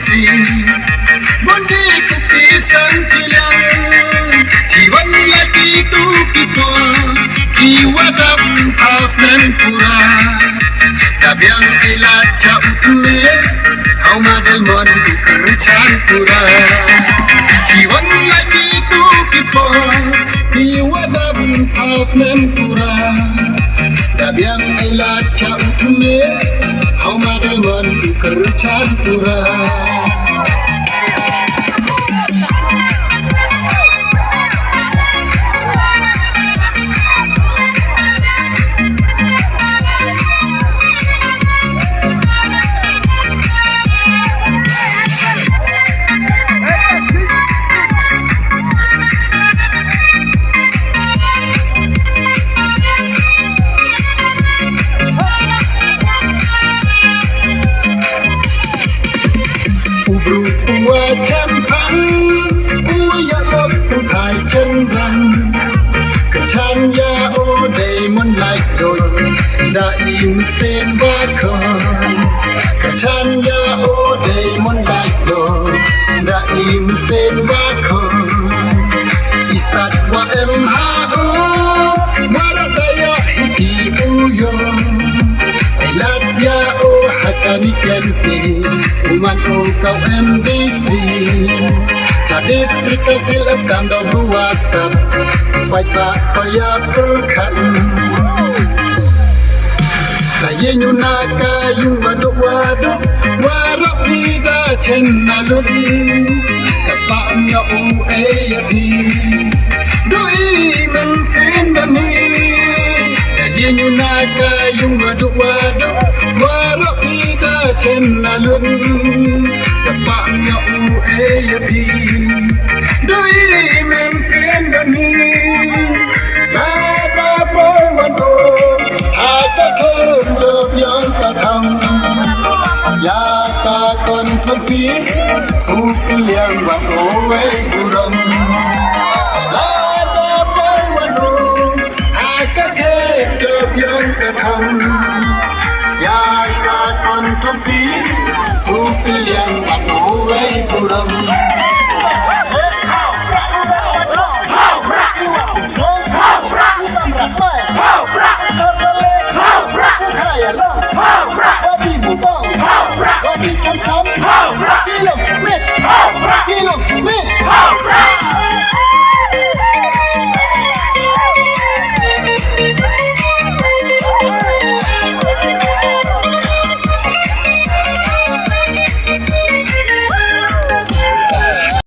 सी बोंदी कुकी संचिlang जीवन lagi tu kita kiwadam paus dan pura tabiang elat jauh me hau madal mon kerjaan pura जीवन lagi tu kita kiwadam paus dan pura tabiang elat jauh me hau madal mon kerjaan pura Champan, uya lop thai chân răng, chan ya o day mon like doi, da im sen ba khoi. Chan ya o day mon like doi, da im sen ba khoi. Istat wa em ha o, maradaya hiti uyo. Ailat ya o hakani kenti, uman o kau MDC. Jadi Distrik Silap Kandau Ruastan Baik Pak Kaya Perkan Kaya Nyunaka Yung Waduk-waduk Warap Lida Cennalun Kastamnya UAP Doi Mensin Dani Kaya Nyunaka Yung Waduk-waduk Warap Lida Cennalun Kastamnya UAP Doi Mensin Dani Lada Boy Wando Hata Kerjab Yang Tatang Ya Takon Tunsi Suki Yang Wando Wei Buram Lada Boy Wando Hata Kerjab Yang Tatang Ya Takon Tunsi Suki Yang Wando Wei Buram